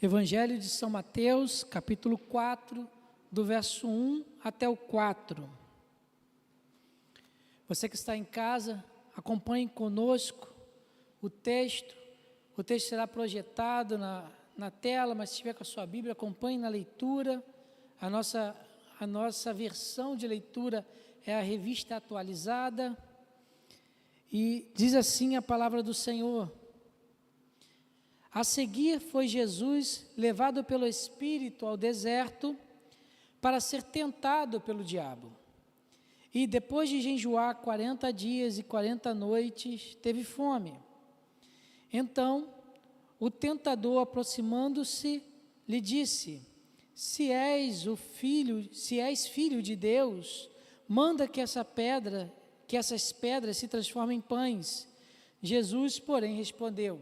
Evangelho de São Mateus, capítulo 4, do verso 1 até o 4. Você que está em casa, acompanhe conosco o texto. O texto será projetado na tela, mas se estiver com a sua Bíblia, acompanhe na leitura. A nossa versão de leitura é a revista atualizada. E diz assim a palavra do Senhor: a seguir foi Jesus levado pelo Espírito ao deserto para ser tentado pelo diabo. E depois de jejuar 40 dias e 40 noites, teve fome. Então, o tentador, aproximando-se, lhe disse: se és filho de Deus, manda que essas pedras se transformem em pães. Jesus, porém, respondeu: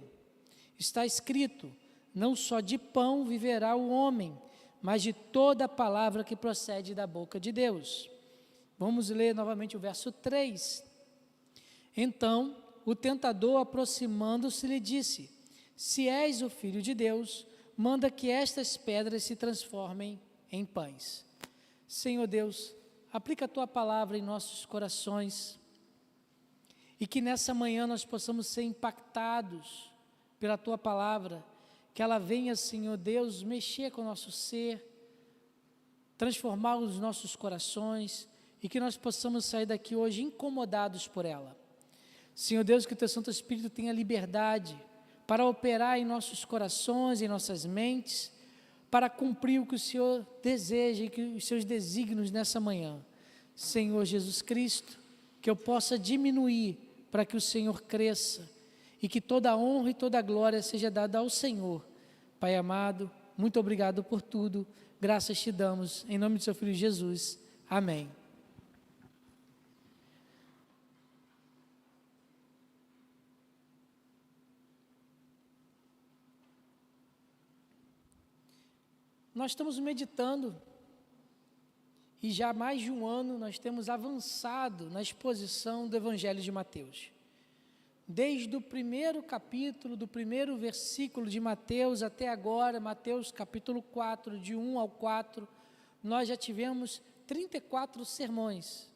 está escrito, não só de pão viverá o homem, mas de toda a palavra que procede da boca de Deus. Vamos ler novamente o verso 3. Então, o tentador, aproximando-se, lhe disse: se és o Filho de Deus, manda que estas pedras se transformem em pães. Senhor Deus, aplica a Tua palavra em nossos corações e que nessa manhã nós possamos ser impactados pela Tua palavra, que ela venha, Senhor Deus, mexer com o nosso ser, transformar os nossos corações e que nós possamos sair daqui hoje incomodados por ela. Senhor Deus, que o Teu Santo Espírito tenha liberdade para operar em nossos corações, em nossas mentes, para cumprir o que o Senhor deseja e que os Seus desígnios nessa manhã. Senhor Jesus Cristo, que eu possa diminuir para que o Senhor cresça e que toda a honra e toda a glória seja dada ao Senhor. Pai amado, muito obrigado por tudo, graças te damos, em nome do Seu Filho Jesus, amém. Nós estamos meditando e já há mais de um ano nós temos avançado na exposição do Evangelho de Mateus. Desde o primeiro capítulo, do primeiro versículo de Mateus até agora, Mateus capítulo 4, de 1 ao 4, nós já tivemos 34 sermões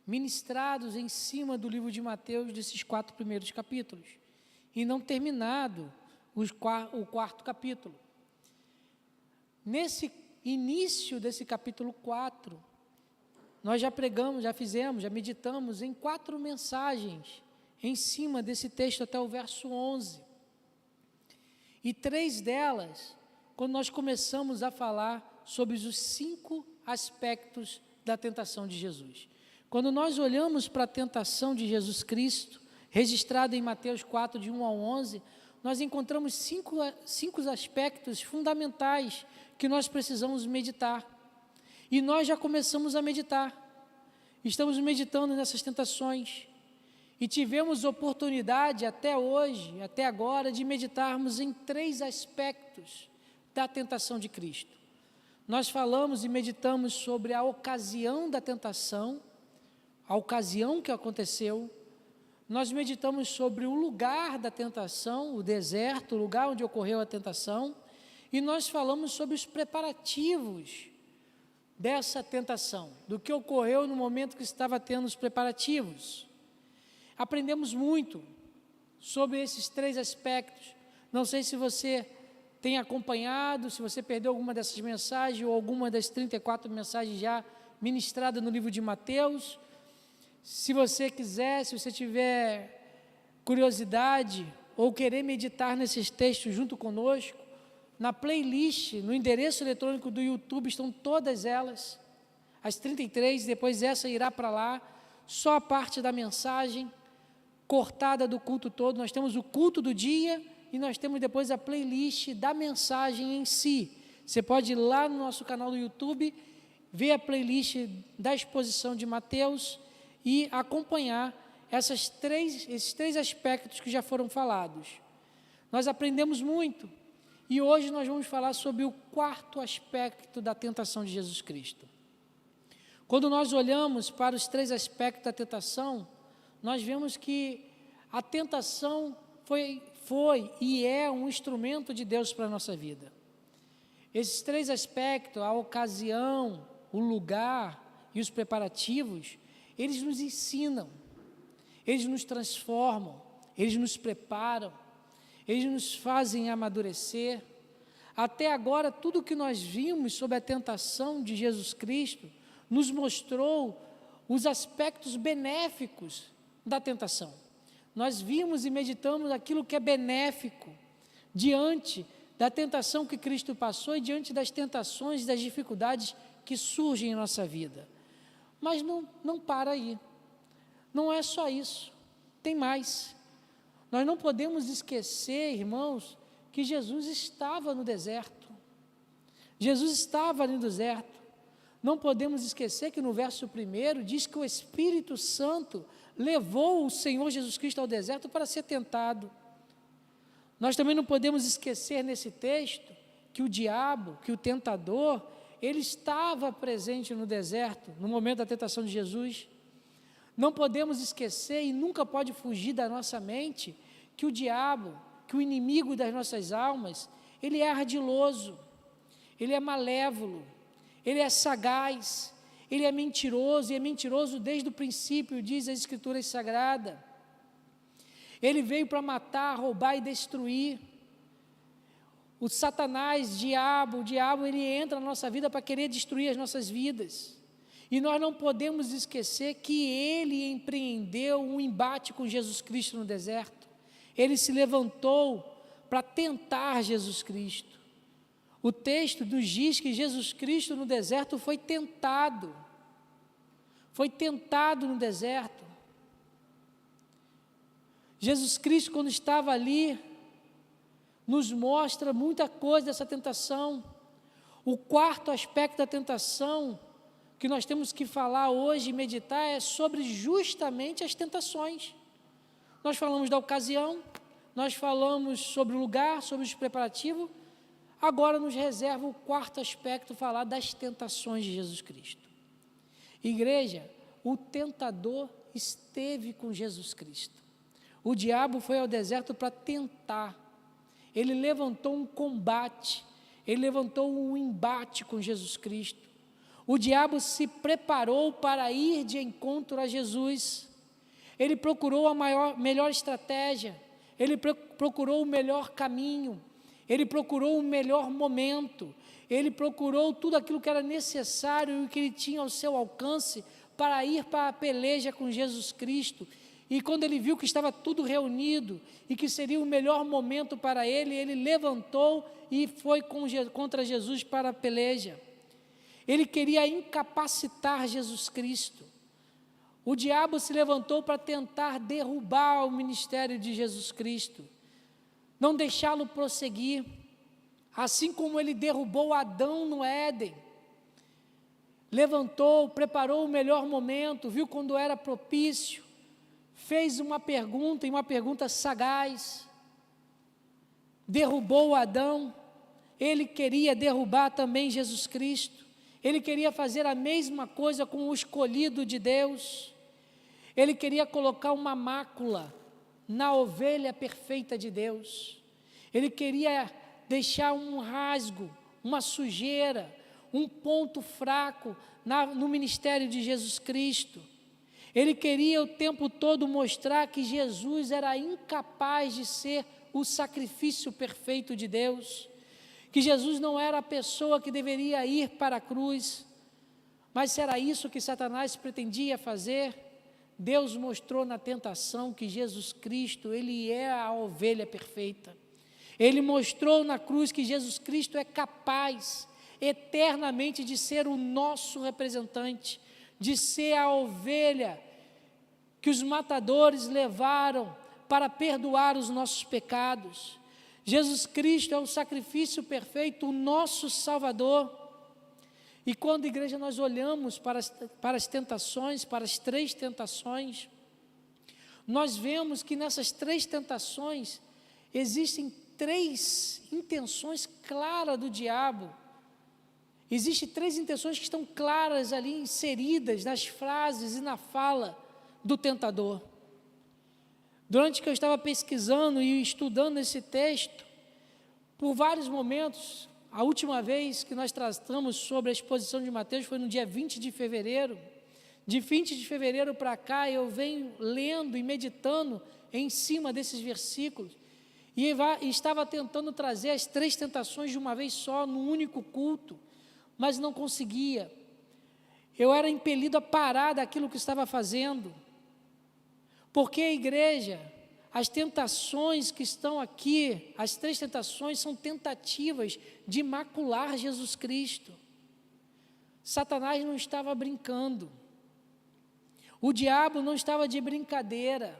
ministrados em cima do livro de Mateus, desses 4 primeiros capítulos, e não terminado o quarto capítulo. Nesse início desse capítulo 4, nós já pregamos, já meditamos em 4 mensagens em cima desse texto até o verso 11. E 3 delas, quando nós começamos a falar sobre os 5 aspectos da tentação de Jesus. Quando nós olhamos para a tentação de Jesus Cristo, registrada em Mateus 4, de 1 ao 11, nós encontramos 5 aspectos fundamentais que nós precisamos meditar. E nós já começamos a meditar. Estamos meditando nessas tentações. E tivemos oportunidade até hoje, até agora, de meditarmos em 3 aspectos da tentação de Cristo. Nós falamos e meditamos sobre a ocasião da tentação, a ocasião que aconteceu. Nós meditamos sobre o lugar da tentação, o deserto, o lugar onde ocorreu a tentação. E nós falamos sobre os preparativos dessa tentação, do que ocorreu no momento que estava tendo os preparativos. Aprendemos muito sobre esses 3 aspectos. Não sei se você tem acompanhado, se você perdeu alguma dessas mensagens ou alguma das 34 mensagens já ministradas no livro de Mateus. Se você quiser, se você tiver curiosidade ou querer meditar nesses textos junto conosco, na playlist, no endereço eletrônico do YouTube estão todas elas, as 33, depois essa irá para lá, só a parte da mensagem, cortada do culto todo. Nós temos o culto do dia e nós temos depois a playlist da mensagem em si. Você pode ir lá no nosso canal do YouTube, ver a playlist da exposição de Mateus e acompanhar esses 3 aspectos que já foram falados. Nós aprendemos muito. E hoje nós vamos falar sobre o 4º aspecto da tentação de Jesus Cristo. Quando nós olhamos para os 3 aspectos da tentação, nós vemos que a tentação foi foi e é um instrumento de Deus para a nossa vida. Esses três aspectos, a ocasião, o lugar e os preparativos, eles nos ensinam, eles nos transformam, eles nos preparam, eles nos fazem amadurecer. Até agora, tudo que nós vimos sobre a tentação de Jesus Cristo nos mostrou os aspectos benéficos da tentação. Nós vimos e meditamos aquilo que é benéfico diante da tentação que Cristo passou e diante das tentações e das dificuldades que surgem em nossa vida. Mas não para aí. Não é só isso. Tem mais. Nós não podemos esquecer, irmãos, que Jesus estava no deserto. Jesus estava no deserto. Não podemos esquecer que no verso 1 diz que o Espírito Santo levou o Senhor Jesus Cristo ao deserto para ser tentado. Nós também não podemos esquecer nesse texto que o diabo, que o tentador, ele estava presente no deserto, no momento da tentação de Jesus. Não podemos esquecer e nunca pode fugir da nossa mente que o diabo, que o inimigo das nossas almas, ele é ardiloso, ele é malévolo, ele é sagaz, ele é mentiroso, e é mentiroso desde o princípio, diz a Escritura Sagrada. Ele veio para matar, roubar e destruir. O Satanás, o diabo, ele entra na nossa vida para querer destruir as nossas vidas. E nós não podemos esquecer que ele empreendeu um embate com Jesus Cristo no deserto. Ele se levantou para tentar Jesus Cristo. O texto nos diz que Jesus Cristo no deserto foi tentado. Foi tentado no deserto. Jesus Cristo, quando estava ali, nos mostra muita coisa dessa tentação. O quarto aspecto da tentação que nós temos que falar hoje e meditar é sobre justamente as tentações. Nós falamos da ocasião, nós falamos sobre o lugar, sobre os preparativos. Agora nos reserva o quarto aspecto, falar das tentações de Jesus Cristo. Igreja, o tentador esteve com Jesus Cristo. O diabo foi ao deserto para tentar. Ele levantou um combate, ele levantou um embate com Jesus Cristo. O diabo se preparou para ir de encontro a Jesus. Ele procurou a melhor estratégia, ele procurou o melhor caminho, ele procurou o melhor momento, ele procurou tudo aquilo que era necessário e que ele tinha ao seu alcance para ir para a peleja com Jesus Cristo. E quando ele viu que estava tudo reunido e que seria o melhor momento para ele, ele levantou e foi contra Jesus para a peleja. Ele queria incapacitar Jesus Cristo. O diabo se levantou para tentar derrubar o ministério de Jesus Cristo, não deixá-lo prosseguir, assim como ele derrubou Adão no Éden. Levantou, preparou o melhor momento, viu quando era propício, fez uma pergunta, e uma pergunta sagaz, derrubou Adão. Ele queria derrubar também Jesus Cristo, ele queria fazer a mesma coisa com o escolhido de Deus, ele queria colocar uma mácula na ovelha perfeita de Deus, ele queria deixar um rasgo, uma sujeira, um ponto fraco no ministério de Jesus Cristo. Ele queria o tempo todo mostrar que Jesus era incapaz de ser o sacrifício perfeito de Deus, que Jesus não era a pessoa que deveria ir para a cruz. Mas se era isso que Satanás pretendia fazer, Deus mostrou na tentação que Jesus Cristo, ele é a ovelha perfeita. Ele mostrou na cruz que Jesus Cristo é capaz eternamente de ser o nosso representante, de ser a ovelha que os matadores levaram para perdoar os nossos pecados. Jesus Cristo é o sacrifício perfeito, o nosso Salvador. E quando, igreja, nós olhamos para as tentações, para as três tentações, nós vemos que nessas três tentações existem três intenções claras do diabo. Existem três intenções que estão claras ali, inseridas nas frases e na fala do tentador. Durante que eu estava pesquisando e estudando esse texto, por vários momentos, a última vez que nós tratamos sobre a exposição de Mateus foi no dia 20 de fevereiro. De 20 de fevereiro para cá, eu venho lendo e meditando em cima desses versículos, e estava tentando trazer as 3 tentações de uma vez só, num único culto, mas não conseguia. Eu era impelido a parar daquilo que estava fazendo, porque a igreja, as tentações que estão aqui, as 3 tentações são tentativas de macular Jesus Cristo. Satanás não estava brincando, o diabo não estava de brincadeira,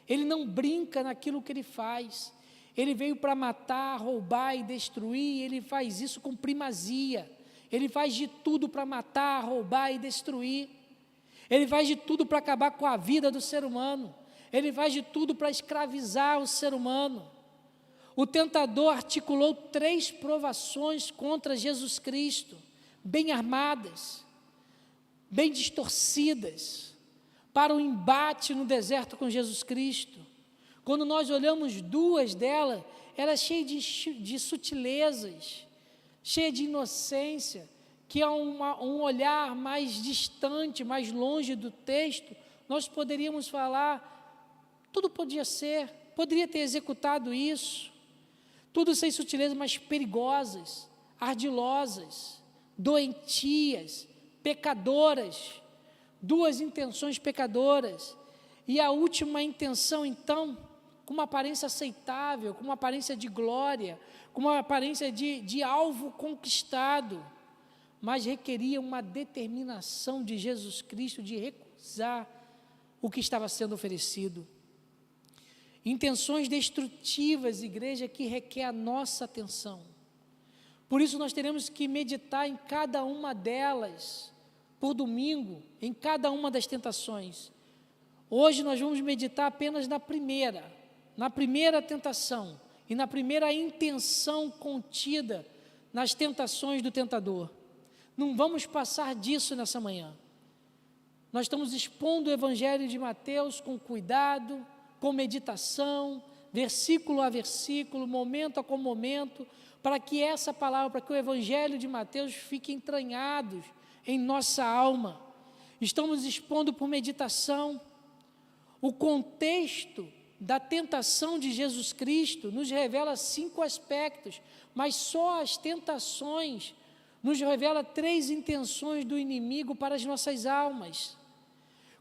ele não brinca naquilo que ele faz, ele veio para matar, roubar e destruir, ele faz isso com primazia, ele faz de tudo para matar, roubar e destruir, ele faz de tudo para acabar com a vida do ser humano, ele faz de tudo para escravizar o ser humano. O tentador articulou 3 provações contra Jesus Cristo, bem armadas, bem distorcidas, para o embate no deserto com Jesus Cristo. Quando nós olhamos 2 delas, ela é cheia de sutilezas, cheia de inocência, que é um olhar mais distante, mais longe do texto, nós poderíamos falar, tudo poderia ter executado isso, tudo sem sutilezas, mas perigosas, ardilosas, doentias, pecadoras, 2 intenções pecadoras, e a última intenção, então, com uma aparência aceitável, com uma aparência de glória, com uma aparência de alvo conquistado, mas requeria uma determinação de Jesus Cristo de recusar o que estava sendo oferecido. Intenções destrutivas, igreja, que requer a nossa atenção. Por isso nós teremos que meditar em cada uma delas, por domingo, em cada uma das tentações. Hoje nós vamos meditar apenas na primeira tentação e na primeira intenção contida nas tentações do tentador. Não vamos passar disso nessa manhã. Nós estamos expondo o Evangelho de Mateus com cuidado, com meditação, versículo a versículo, momento a momento, para que essa palavra, para que o Evangelho de Mateus fique entranhado em nossa alma. Estamos expondo por meditação. O contexto da tentação de Jesus Cristo nos revela 5 aspectos, mas só as tentações nos revela 3 intenções do inimigo para as nossas almas.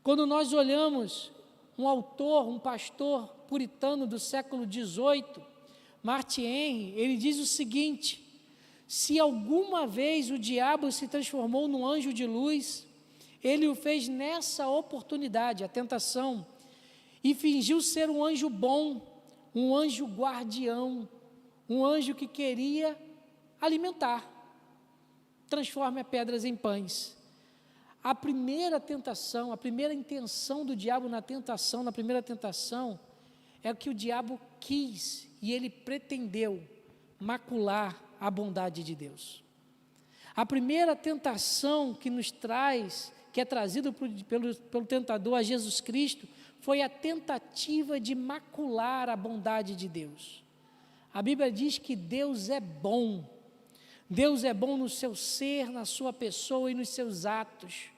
Quando nós olhamos um autor, um pastor puritano do século XVIII, Martin Henry, ele diz o seguinte: se alguma vez o diabo se transformou num anjo de luz, ele o fez nessa oportunidade, a tentação, e fingiu ser um anjo bom, um anjo guardião, um anjo que queria alimentar. Transforme as pedras em pães. A primeira tentação, a primeira intenção do diabo na primeira tentação, é que o diabo quis e ele pretendeu macular a bondade de Deus. A primeira tentação que nos traz, que é trazida pelo tentador a Jesus Cristo, foi a tentativa de macular a bondade de Deus. A Bíblia diz que Deus é bom. Deus é bom no seu ser, na sua pessoa e nos seus atos.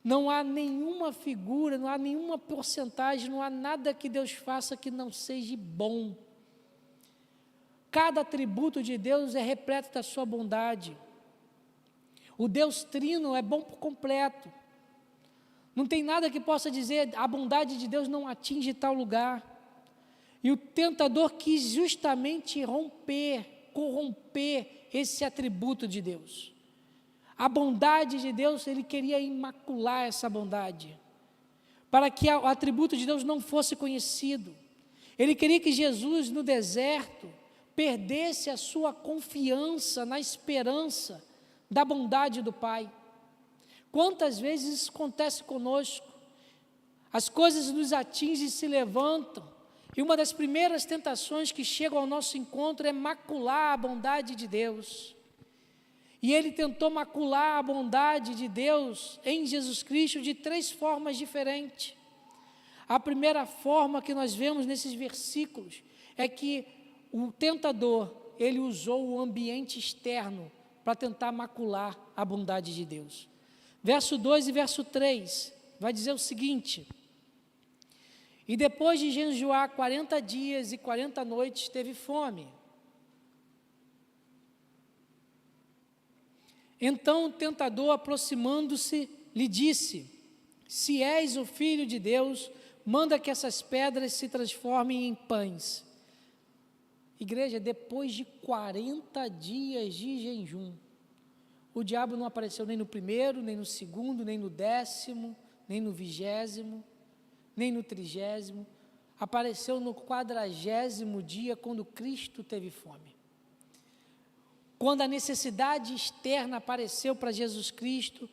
Não há nenhuma figura, não há nenhuma porcentagem, não há nada que Deus faça que não seja bom. Cada atributo de Deus é repleto da sua bondade. O Deus trino é bom por completo. Não tem nada que possa dizer a bondade de Deus não atinge tal lugar. E o tentador quis justamente corromper esse atributo de Deus. A bondade de Deus, ele queria imacular essa bondade, para que o atributo de Deus não fosse conhecido. Ele queria que Jesus, no deserto, perdesse a sua confiança na esperança da bondade do Pai. Quantas vezes isso acontece conosco? As coisas nos atingem e se levantam, e uma das primeiras tentações que chegam ao nosso encontro é macular a bondade de Deus. E ele tentou macular a bondade de Deus em Jesus Cristo de 3 formas diferentes. A primeira forma que nós vemos nesses versículos é que o tentador, ele usou o ambiente externo para tentar macular a bondade de Deus. Verso 2 e verso 3 vai dizer o seguinte: e depois de jejuar 40 dias e 40 noites, teve fome. Então o tentador, aproximando-se, lhe disse: se és o Filho de Deus, manda que essas pedras se transformem em pães. Igreja, depois de 40 dias de jejum, o diabo não apareceu nem no primeiro, nem no segundo, nem no 10º, nem no 20º, nem no 30º, apareceu no 40º dia, quando Cristo teve fome. Quando a necessidade externa apareceu para Jesus Cristo,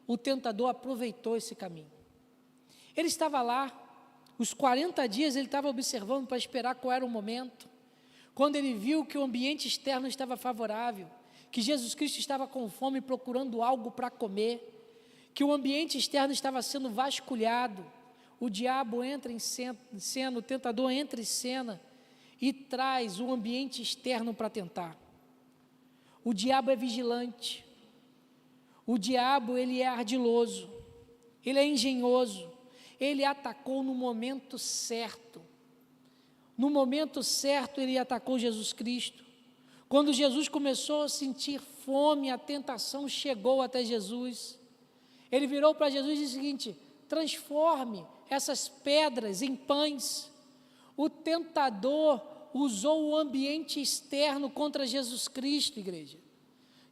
o tentador aproveitou esse caminho. Ele estava lá, os 40 dias ele estava observando para esperar qual era o momento. Quando ele viu que o ambiente externo estava favorável, que Jesus Cristo estava com fome procurando algo para comer, que o ambiente externo estava sendo vasculhado, o diabo entra em cena, o tentador entra em cena e traz o ambiente externo para tentar. O diabo é vigilante, o diabo ele é ardiloso, ele é engenhoso, ele atacou no momento certo. No momento certo ele atacou Jesus Cristo. Quando Jesus começou a sentir fome, a tentação chegou até Jesus. Ele virou para Jesus e disse o seguinte: transforme essas pedras em pães. O tentador usou o ambiente externo contra Jesus Cristo, igreja.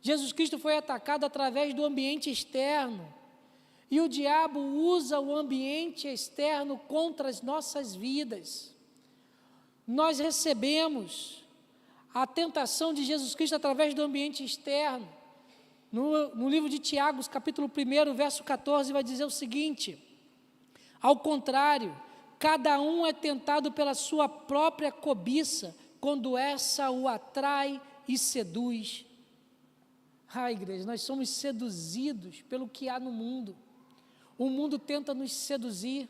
Jesus Cristo foi atacado através do ambiente externo. E o diabo usa o ambiente externo contra as nossas vidas. Nós recebemos a tentação de Jesus Cristo através do ambiente externo. No livro de Tiago, capítulo 1, verso 14, vai dizer o seguinte: ao contrário, cada um é tentado pela sua própria cobiça, quando essa o atrai e seduz. Igreja, nós somos seduzidos pelo que há no mundo. O mundo tenta nos seduzir.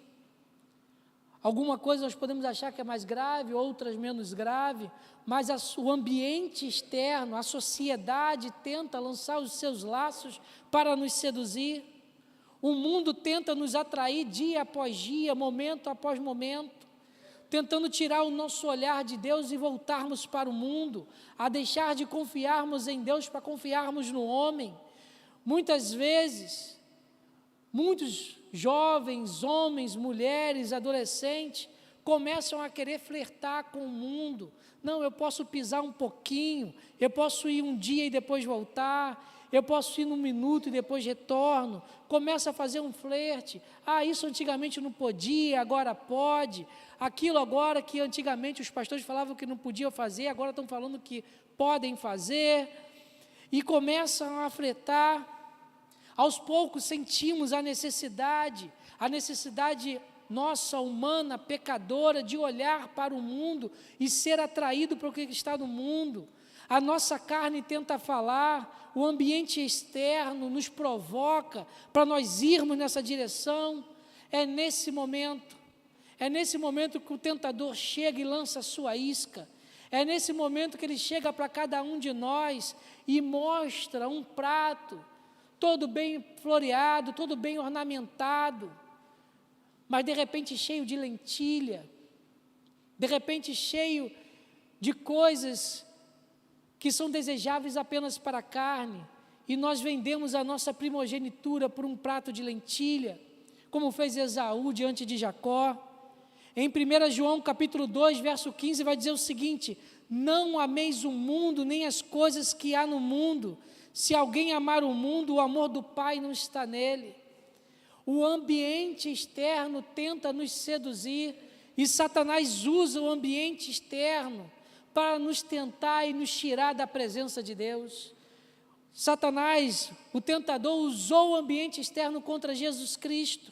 Alguma coisa nós podemos achar que é mais grave, outras menos grave, mas o ambiente externo, a sociedade tenta lançar os seus laços para nos seduzir. O mundo tenta nos atrair dia após dia, momento após momento, tentando tirar o nosso olhar de Deus e voltarmos para o mundo, a deixar de confiarmos em Deus para confiarmos no homem. Muitas vezes, muitos jovens, homens, mulheres, adolescentes, começam a querer flertar com o mundo. Não, eu posso pisar um pouquinho, eu posso ir um dia e depois voltar, eu posso ir num minuto e depois retorno. Começa a fazer um flerte. Isso antigamente não podia, agora pode. Aquilo agora que antigamente os pastores falavam que não podiam fazer, agora estão falando que podem fazer. E começam a flertar. Aos poucos sentimos a necessidade nossa, humana, pecadora, de olhar para o mundo e ser atraído para o que está no mundo. A nossa carne tenta falar, o ambiente externo nos provoca para nós irmos nessa direção. É nesse momento que o tentador chega e lança a sua isca. É nesse momento que ele chega para cada um de nós e mostra um prato, todo bem floreado, todo bem ornamentado, mas de repente cheio de lentilha, de repente cheio de coisas que são desejáveis apenas para a carne, e nós vendemos a nossa primogenitura por um prato de lentilha, como fez Esaú diante de Jacó. Em 1 João capítulo 2, verso 15, vai dizer o seguinte: não ameis o mundo, nem as coisas que há no mundo. Se alguém amar o mundo, o amor do Pai não está nele. O ambiente externo tenta nos seduzir, e Satanás usa o ambiente externo para nos tentar e nos tirar da presença de Deus. Satanás, o tentador, usou o ambiente externo contra Jesus Cristo,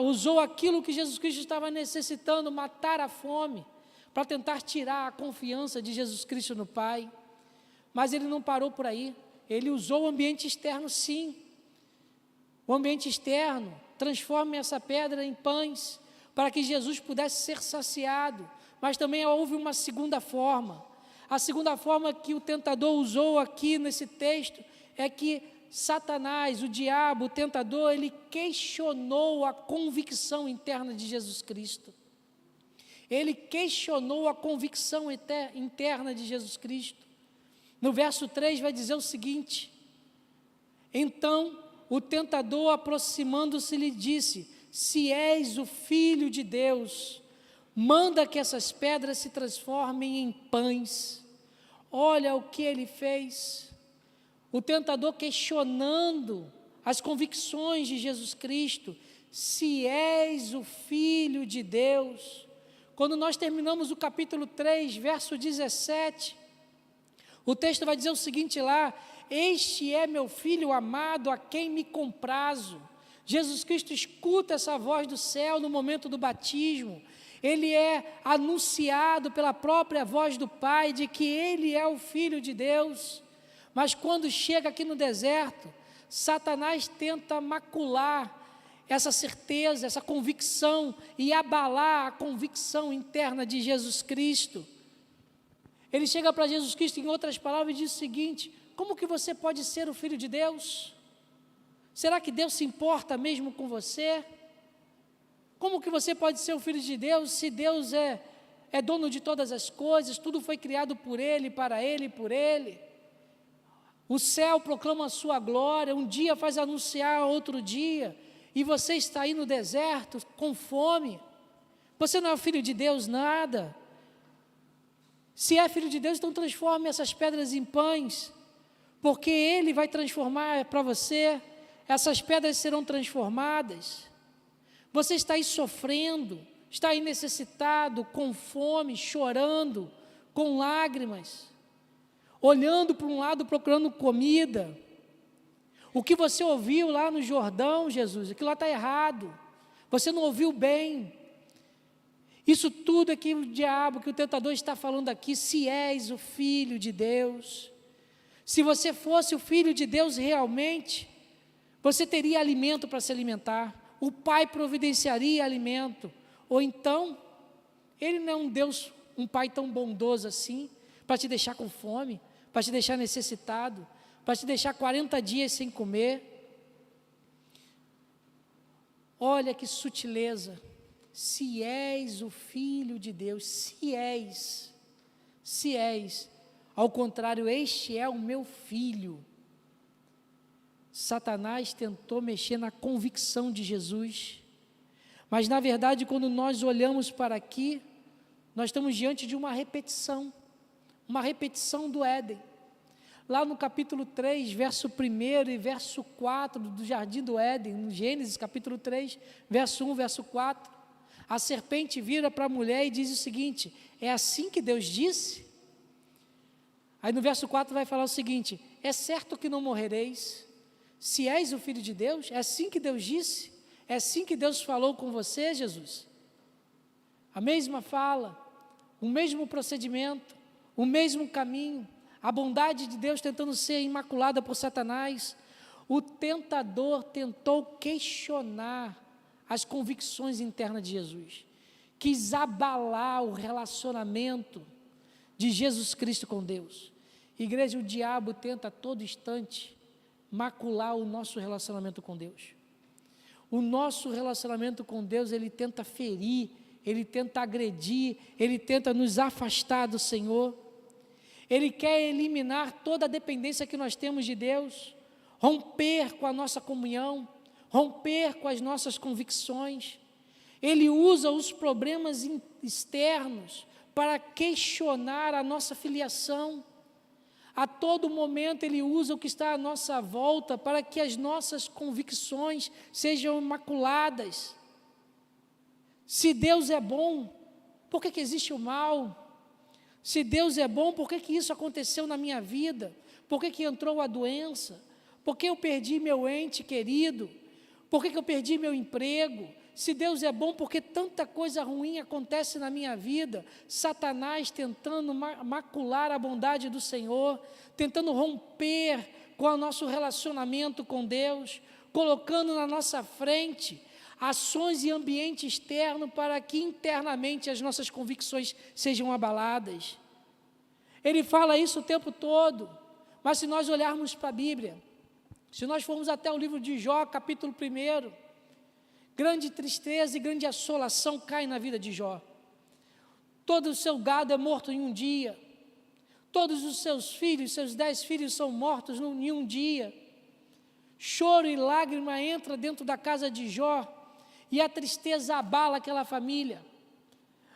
usou aquilo que Jesus Cristo estava necessitando, matar a fome, para tentar tirar a confiança de Jesus Cristo no Pai. Mas ele não parou por aí, ele usou o ambiente externo sim. O ambiente externo transforma essa pedra em pães, para que Jesus pudesse ser saciado. Mas também houve uma segunda forma. A segunda forma que o tentador usou aqui nesse texto é que Satanás, o diabo, o tentador, ele questionou a convicção interna de Jesus Cristo. Ele questionou a convicção interna de Jesus Cristo. No verso 3 vai dizer o seguinte: então o tentador, aproximando-se, lhe disse: se és o Filho de Deus, manda que essas pedras se transformem em pães. Olha o que ele fez. O tentador questionando as convicções de Jesus Cristo. Se és o Filho de Deus. Quando nós terminamos o capítulo 3, verso 17, o texto vai dizer o seguinte lá: este é meu Filho amado, a quem me comprazo. Jesus Cristo escuta essa voz do céu no momento do batismo. Ele é anunciado pela própria voz do Pai de que Ele é o Filho de Deus. Mas quando chega aqui no deserto, Satanás tenta macular essa certeza, essa convicção e abalar a convicção interna de Jesus Cristo. Ele chega para Jesus Cristo, em outras palavras, e diz o seguinte: como que você pode ser o Filho de Deus? Será que Deus se importa mesmo com você? Como que você pode ser o Filho de Deus se Deus é dono de todas as coisas, tudo foi criado por Ele, para Ele e por Ele? O céu proclama a sua glória, um dia faz anunciar outro dia, e você está aí no deserto com fome. Você não é filho de Deus nada. Se é filho de Deus, então transforme essas pedras em pães, porque Ele vai transformar para você, essas pedras serão transformadas. Você está aí sofrendo, está aí necessitado, com fome, chorando, com lágrimas, olhando para um lado procurando comida. O que você ouviu lá no Jordão, Jesus, aquilo lá está errado, você não ouviu bem. Isso tudo é que o diabo, que o tentador está falando aqui: se és o Filho de Deus. Se você fosse o Filho de Deus realmente, você teria alimento para se alimentar, o Pai providenciaria alimento. Ou então, Ele não é um Deus, um Pai tão bondoso assim, para te deixar com fome, para te deixar necessitado, para te deixar 40 dias sem comer. Olha que sutileza. Se és o Filho de Deus, se és, ao contrário, este é o meu filho. Satanás tentou mexer na convicção de Jesus, mas na verdade, quando nós olhamos para aqui, nós estamos diante de uma repetição do Éden. Lá no capítulo 3, verso 1 e verso 4 do Jardim do Éden, no Gênesis capítulo 3, verso 1, verso 4, a serpente vira para a mulher e diz o seguinte: é assim que Deus disse? Aí no verso 4 vai falar o seguinte: é certo que não morrereis, se és o Filho de Deus? É assim que Deus disse? É assim que Deus falou com você, Jesus? A mesma fala, o mesmo procedimento, o mesmo caminho, a bondade de Deus tentando ser imaculada por Satanás. O tentador tentou questionar as convicções internas de Jesus, quis abalar o relacionamento de Jesus Cristo com Deus. Igreja, o diabo tenta a todo instante macular o nosso relacionamento com Deus. O nosso relacionamento com Deus, ele tenta ferir, ele tenta agredir, ele tenta nos afastar do Senhor. Ele quer eliminar toda a dependência que nós temos de Deus, romper com a nossa comunhão, romper com as nossas convicções. Ele usa os problemas externos para questionar a nossa filiação. A todo momento Ele usa o que está à nossa volta para que as nossas convicções sejam imaculadas. Se Deus é bom, por que existe o mal? Se Deus é bom, por que isso aconteceu na minha vida? Por que entrou a doença? Por que eu perdi meu ente querido? Por que eu perdi meu emprego? Se Deus é bom, por que tanta coisa ruim acontece na minha vida? Satanás tentando macular a bondade do Senhor, tentando romper com o nosso relacionamento com Deus, colocando na nossa frente ações e ambiente externo para que internamente as nossas convicções sejam abaladas. Ele fala isso o tempo todo, mas se nós olharmos para a Bíblia, se nós formos até o livro de Jó, capítulo 1, grande tristeza e grande assolação cai na vida de Jó. Todo o seu gado é morto em um dia, todos os seus filhos, seus 10 filhos são mortos em um dia. Choro e lágrima entra dentro da casa de Jó, e a tristeza abala aquela família.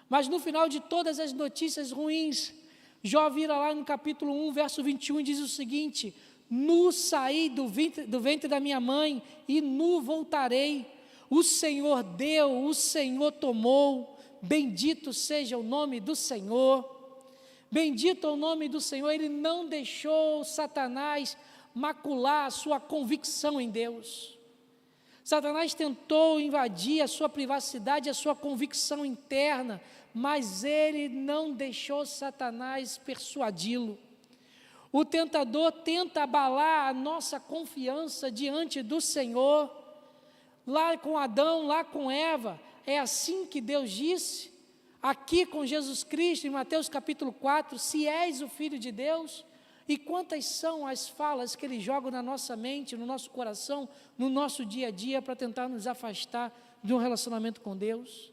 Mas no final de todas as notícias ruins, Jó vira lá no capítulo 1, verso 21, e diz o seguinte: nu saí do ventre da minha mãe, e nu voltarei. O Senhor deu, o Senhor tomou, bendito seja o nome do Senhor. Bendito é o nome do Senhor. Ele não deixou Satanás macular a sua convicção em Deus. Satanás tentou invadir a sua privacidade, a sua convicção interna, mas ele não deixou Satanás persuadi-lo. O tentador tenta abalar a nossa confiança diante do Senhor. Lá com Adão, lá com Eva, é assim que Deus disse. Aqui com Jesus Cristo, em Mateus capítulo 4, se és o Filho de Deus. E quantas são as falas que Ele joga na nossa mente, no nosso coração, no nosso dia a dia, para tentar nos afastar de um relacionamento com Deus.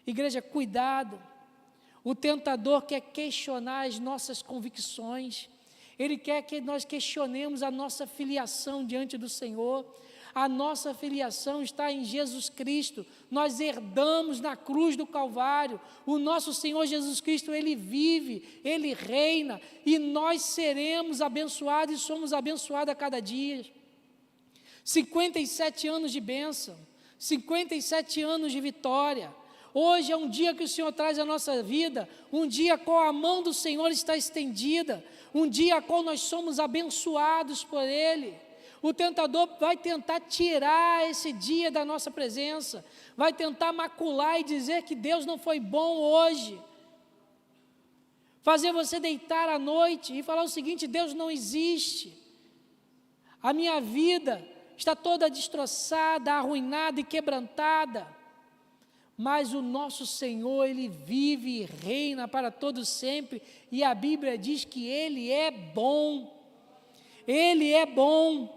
Igreja, cuidado. O tentador quer questionar as nossas convicções. Ele quer que nós questionemos a nossa filiação diante do Senhor. A nossa filiação está em Jesus Cristo. Nós herdamos na cruz do Calvário. O nosso Senhor Jesus Cristo, Ele vive, Ele reina, e nós seremos abençoados e somos abençoados a cada dia. 57 anos de bênção, 57 anos de vitória. Hoje é um dia que o Senhor traz à nossa vida, um dia com a mão do Senhor está estendida, um dia com nós somos abençoados por Ele. O tentador vai tentar tirar esse dia da nossa presença, vai tentar macular e dizer que Deus não foi bom hoje, fazer você deitar à noite e falar o seguinte: Deus não existe, a minha vida está toda destroçada, arruinada e quebrantada. Mas o nosso Senhor, Ele vive e reina para todos sempre, e a Bíblia diz que Ele é bom, Ele é bom.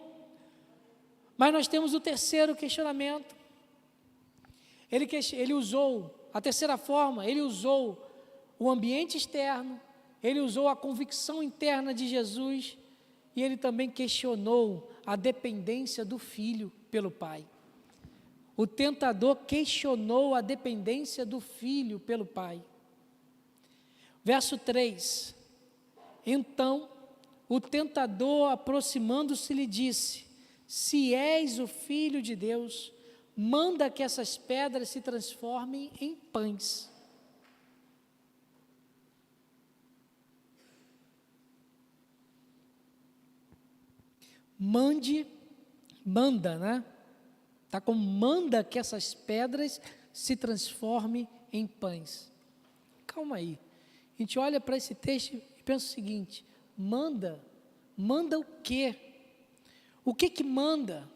Mas nós temos o terceiro questionamento. Ele usou, a terceira forma, ele usou o ambiente externo, ele usou a convicção interna de Jesus, e ele também questionou a dependência do filho pelo pai. O tentador questionou a dependência do filho pelo pai. Verso 3: então o tentador, aproximando-se, lhe disse: se és o Filho de Deus, manda que essas pedras se transformem em pães. Manda, né? Está como manda que essas pedras se transformem em pães. Calma aí. A gente olha para esse texto e pensa o seguinte: manda o quê? O que manda?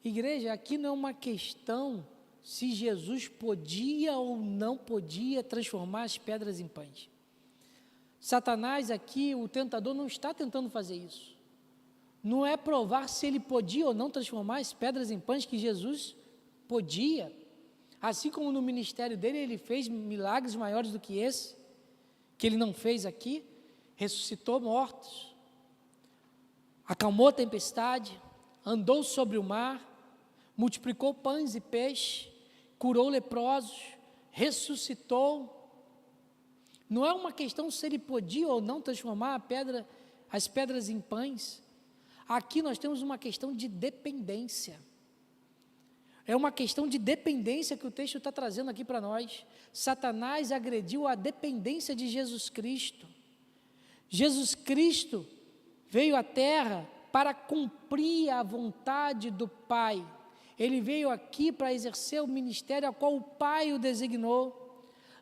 Igreja, aqui não é uma questão se Jesus podia ou não podia transformar as pedras em pães. Satanás aqui, o tentador, não está tentando fazer isso. Não é provar se ele podia ou não transformar as pedras em pães, que Jesus podia. Assim como no ministério dele, ele fez milagres maiores do que esse, que ele não fez aqui, ressuscitou mortos, acalmou a tempestade, andou sobre o mar, multiplicou pães e peixes, curou leprosos, ressuscitou. Não é uma questão se ele podia ou não transformar as pedras em pães. Aqui nós temos uma questão de dependência. É uma questão de dependência que o texto está trazendo aqui para nós. Satanás agrediu a dependência de Jesus Cristo. Jesus Cristo veio à terra para cumprir a vontade do Pai. Ele veio aqui para exercer o ministério ao qual o Pai o designou.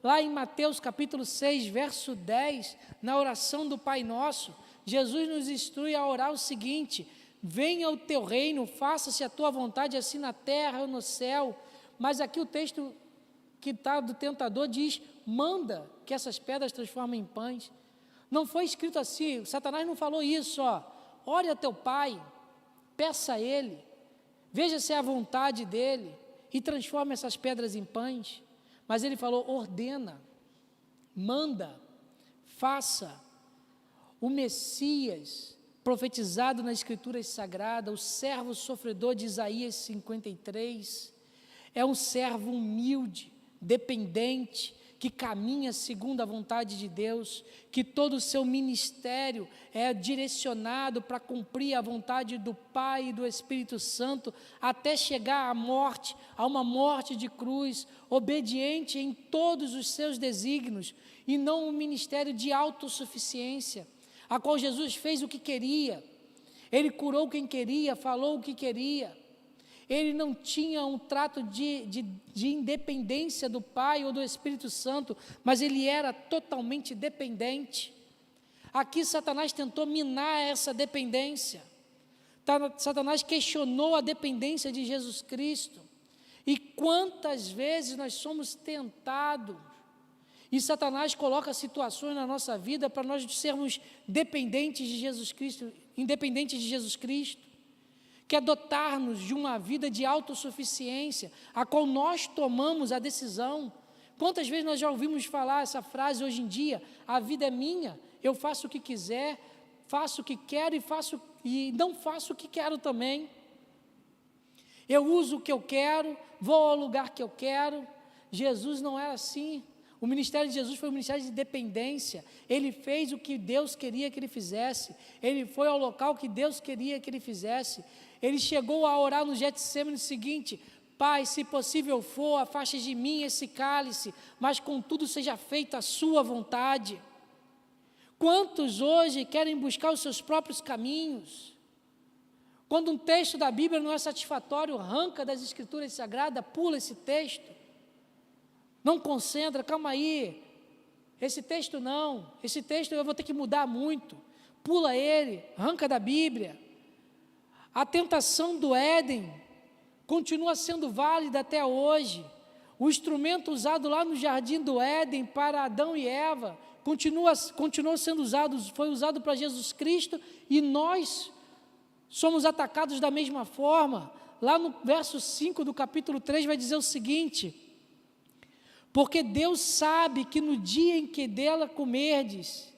Lá em Mateus capítulo 6, verso 10, na oração do Pai Nosso, Jesus nos instrui a orar o seguinte: venha o teu reino, faça-se a tua vontade, assim na terra ou no céu. Mas aqui o texto que está do tentador diz, manda que essas pedras transformem em pães. Não foi escrito assim, Satanás não falou isso, ore a teu pai, peça a ele, veja se é a vontade dele e transforme essas pedras em pães. Mas ele falou, ordena, manda, faça. O Messias, profetizado na Escritura Sagrada, o servo sofredor de Isaías 53, é um servo humilde, dependente, que caminha segundo a vontade de Deus, que todo o seu ministério é direcionado para cumprir a vontade do Pai e do Espírito Santo, até chegar à morte, a uma morte de cruz, obediente em todos os seus desígnios, e não um ministério de autossuficiência, a qual Jesus fez o que queria, ele curou quem queria, falou o que queria, ele não tinha um trato de independência do Pai ou do Espírito Santo, mas ele era totalmente dependente. Aqui Satanás tentou minar essa dependência, Satanás questionou a dependência de Jesus Cristo, e quantas vezes nós somos tentados, e Satanás coloca situações na nossa vida para nós sermos dependentes de Jesus Cristo, independentes de Jesus Cristo, quer dotar-nos de uma vida de autossuficiência, a qual nós tomamos a decisão. Quantas vezes nós já ouvimos falar essa frase hoje em dia, a vida é minha, eu faço o que quiser, faço o que quero e não faço o que quero também. Eu uso o que eu quero, vou ao lugar que eu quero. Jesus não era assim. O ministério de Jesus foi um ministério de dependência. Ele fez o que Deus queria que ele fizesse. Ele foi ao local que Deus queria que ele fizesse. Ele chegou a orar no Getsêmani o seguinte: Pai, se possível for, afaste de mim esse cálice, mas contudo seja feita a sua vontade. Quantos hoje querem buscar os seus próprios caminhos? Quando um texto da Bíblia não é satisfatório, arranca das Escrituras Sagradas, pula esse texto. Não concentra, calma aí, esse texto não, esse texto eu vou ter que mudar muito, pula ele, arranca da Bíblia. A tentação do Éden continua sendo válida até hoje, o instrumento usado lá no jardim do Éden para Adão e Eva, continuou sendo usado, foi usado para Jesus Cristo, e nós somos atacados da mesma forma. Lá no verso 5 do capítulo 3 vai dizer o seguinte: porque Deus sabe que no dia em que dela comerdes,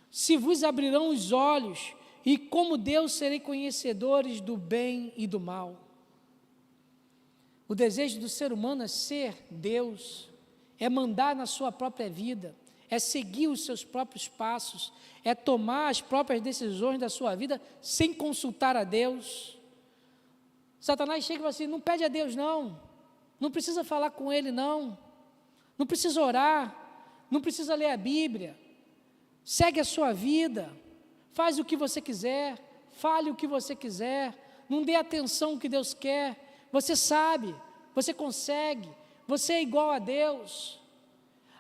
se vos abrirão os olhos, e como Deus serei conhecedores do bem e do mal. O desejo do ser humano é ser Deus, é mandar na sua própria vida, é seguir os seus próprios passos, é tomar as próprias decisões da sua vida sem consultar a Deus. Satanás chega e fala assim: não pede a Deus não precisa falar com Ele não precisa orar, não precisa ler a Bíblia, segue a sua vida, faz o que você quiser, fale o que você quiser, não dê atenção ao que Deus quer, você sabe, você consegue, você é igual a Deus.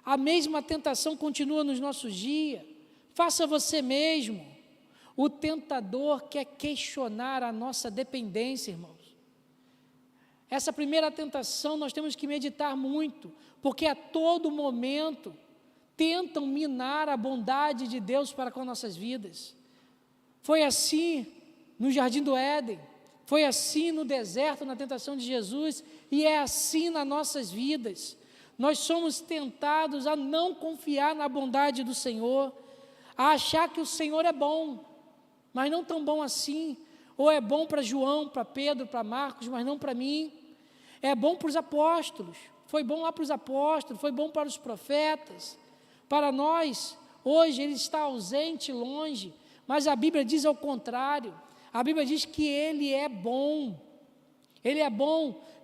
A mesma tentação continua nos nossos dias, faça você mesmo. O tentador quer questionar a nossa dependência, irmãos. Essa primeira tentação nós temos que meditar muito, porque a todo momento tentam minar a bondade de Deus para com nossas vidas. Foi assim no Jardim do Éden, foi assim no deserto, na tentação de Jesus, e é assim nas nossas vidas. Nós somos tentados a não confiar na bondade do Senhor, a achar que o Senhor é bom, mas não tão bom assim, ou é bom para João, para Pedro, para Marcos, mas não para mim. É bom para os apóstolos, foi bom lá para os apóstolos, foi bom para os profetas. Para nós, hoje ele está ausente, longe, mas a Bíblia diz ao contrário. A Bíblia diz que Ele é bom,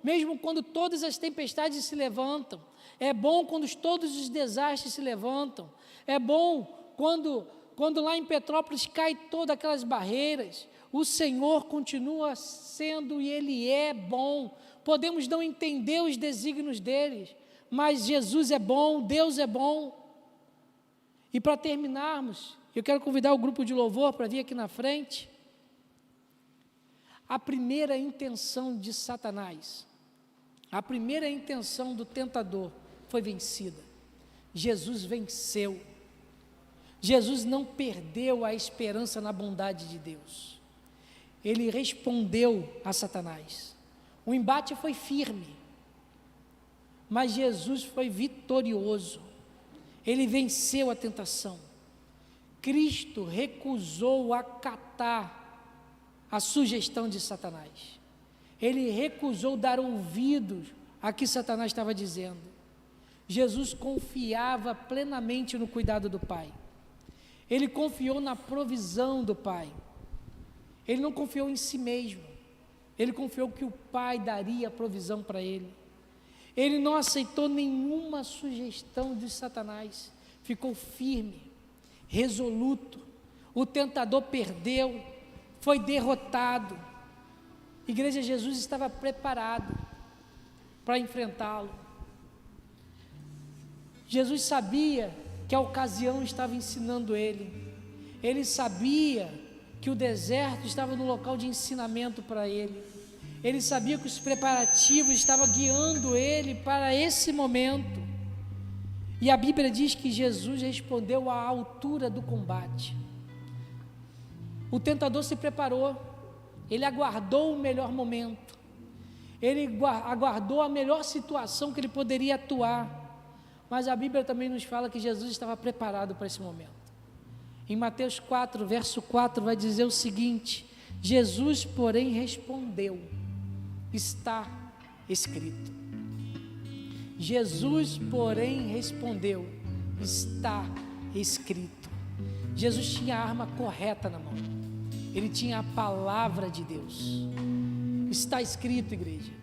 mesmo quando todas as tempestades se levantam, é bom quando todos os desastres se levantam, é bom quando lá em Petrópolis cai todas aquelas barreiras, o Senhor continua sendo e Ele é bom. Podemos não entender os desígnios dele, mas Jesus é bom, Deus é bom. E para terminarmos, eu quero convidar o grupo de louvor para vir aqui na frente. a primeira intenção de Satanás, a primeira intenção do tentador foi vencida. Jesus venceu. Jesus não perdeu a esperança na bondade de Deus. Ele respondeu a Satanás. O embate foi firme, mas Jesus foi vitorioso. Ele venceu a tentação. Cristo recusou acatar a sugestão de Satanás. Ele recusou dar ouvidos a que Satanás estava dizendo. Jesus confiava plenamente no cuidado do Pai. Ele confiou na provisão do Pai. Ele não confiou em si mesmo. Ele confiou que o Pai daria a provisão para ele. Ele não aceitou nenhuma sugestão de Satanás. Ficou firme, resoluto. O tentador perdeu, foi derrotado. Igreja, Jesus estava preparado para enfrentá-lo. Jesus sabia que a ocasião estava ensinando ele. Ele sabia que o deserto estava no local de ensinamento para ele. Ele sabia que os preparativos estavam guiando ele para esse momento. E a Bíblia diz que Jesus respondeu à altura do combate. O tentador se preparou, ele aguardou o melhor momento, ele aguardou a melhor situação que ele poderia atuar. Mas a Bíblia também nos fala que Jesus estava preparado para esse momento. Em Mateus 4, verso 4, vai dizer o seguinte: Jesus, porém, respondeu: está escrito. Jesus, porém, respondeu: está escrito. Jesus tinha a arma correta na mão. Ele tinha a palavra de Deus. Está escrito, igreja.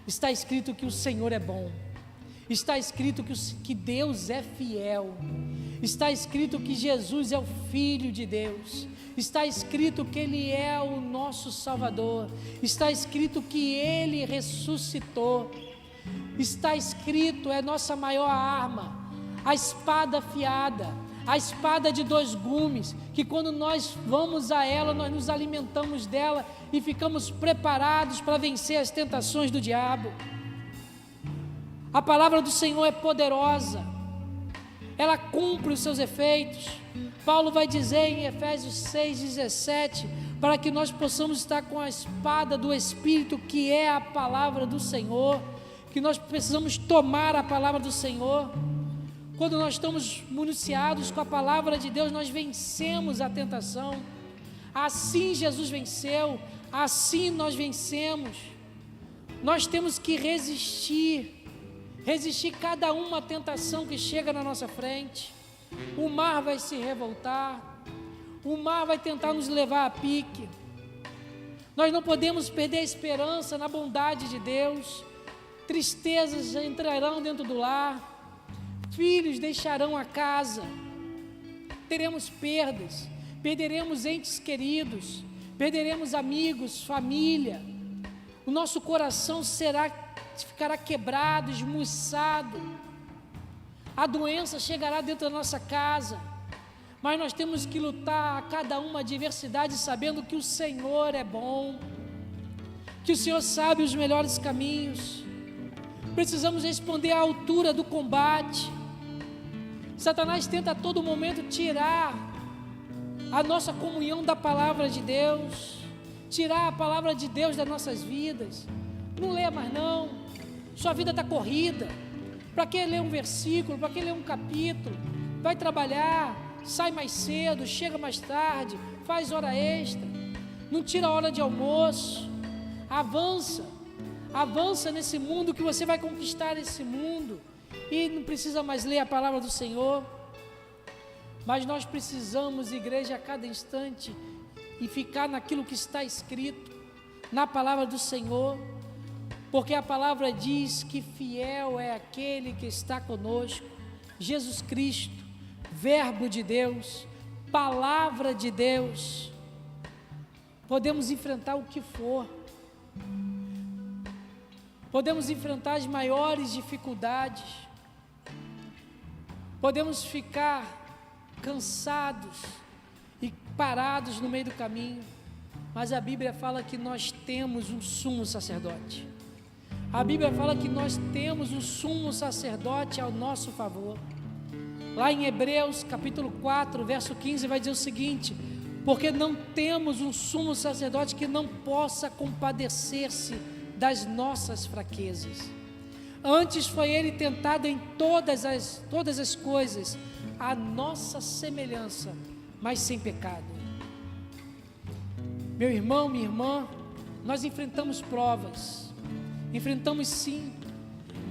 Está escrito que o Senhor é bom. Está escrito que Deus é fiel. Está escrito que Jesus é o Filho de Deus. Está escrito que Ele é o nosso Salvador. Está escrito que Ele ressuscitou. Está escrito, é nossa maior arma, a espada afiada, a espada de dois gumes, que quando nós vamos a ela, nós nos alimentamos dela e ficamos preparados para vencer as tentações do diabo. A palavra do Senhor é poderosa, ela cumpre os seus efeitos. Paulo vai dizer em Efésios 6,17, para que nós possamos estar com a espada do Espírito, que é a palavra do Senhor, que nós precisamos tomar a palavra do Senhor. Quando nós estamos municiados com a palavra de Deus, nós vencemos a tentação. Assim Jesus venceu, assim nós vencemos. Nós temos que resistir cada uma tentação que chega na nossa frente. O mar vai se revoltar, o mar vai tentar nos levar a pique. Nós não podemos perder a esperança na bondade de Deus. Tristezas entrarão dentro do lar, filhos deixarão a casa, teremos perdas, perderemos entes queridos, perderemos amigos, família. O nosso coração ficará quebrado, esmuiçado. A doença chegará dentro da nossa casa, mas nós temos que lutar a cada uma adversidade sabendo que o Senhor é bom, que o Senhor sabe os melhores caminhos. Precisamos responder à altura do combate. Satanás tenta a todo momento tirar a nossa comunhão da palavra de Deus, tirar a palavra de Deus das nossas vidas. Não lê mais não, sua vida está corrida. Para que ler um versículo, para que ler um capítulo? Vai trabalhar, sai mais cedo, chega mais tarde, faz hora extra, não tira a hora de almoço. Avança nesse mundo, que você vai conquistar esse mundo, e não precisa mais ler a palavra do Senhor. Mas nós precisamos, igreja, a cada instante, e ficar naquilo que está escrito, na palavra do Senhor, porque a palavra diz que fiel é aquele que está conosco, Jesus Cristo, Verbo de Deus, Palavra de Deus. Podemos enfrentar o que for, podemos enfrentar as maiores dificuldades, podemos ficar cansados e parados no meio do caminho, mas a Bíblia fala que nós temos um sumo sacerdote. A Bíblia fala que nós temos um sumo sacerdote ao nosso favor. Lá em Hebreus capítulo 4, verso 15, vai dizer o seguinte: porque não temos um sumo sacerdote que não possa compadecer-se das nossas fraquezas. Antes foi ele tentado em todas as coisas, a nossa semelhança, mas sem pecado. Meu irmão, minha irmã, nós enfrentamos provas, enfrentamos sim,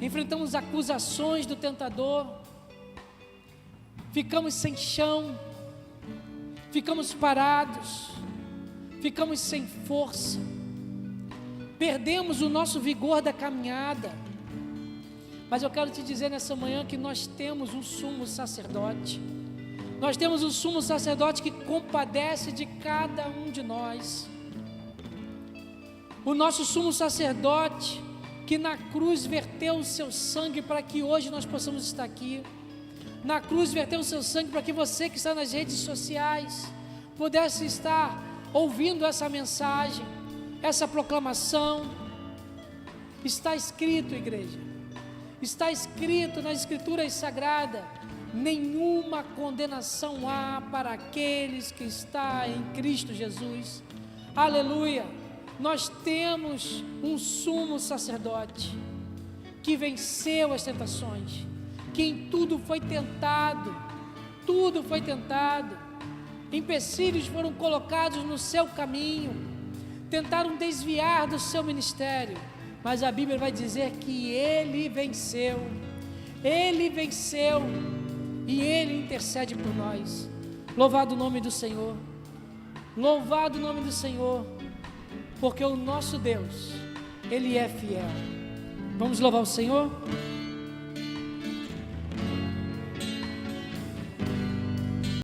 enfrentamos acusações do tentador, ficamos sem chão, ficamos parados, ficamos sem força, perdemos o nosso vigor da caminhada. Mas eu quero te dizer nessa manhã que nós temos um sumo sacerdote. Nós temos um sumo sacerdote que compadece de cada um de nós. O nosso sumo sacerdote que na cruz verteu o seu sangue para que hoje nós possamos estar aqui. Na cruz verteu o seu sangue para que você que está nas redes sociais pudesse estar ouvindo essa mensagem, essa proclamação. Está escrito, igreja, está escrito nas Escrituras Sagradas: nenhuma condenação há para aqueles que estão em Cristo Jesus. Aleluia! Nós temos um sumo sacerdote que venceu as tentações, que em tudo foi tentado, empecilhos foram colocados no seu caminho, tentaram desviar do seu ministério, mas a Bíblia vai dizer que ele venceu e ele intercede por nós. Louvado o nome do Senhor, louvado o nome do Senhor, porque o nosso Deus, Ele é fiel. Vamos louvar o Senhor?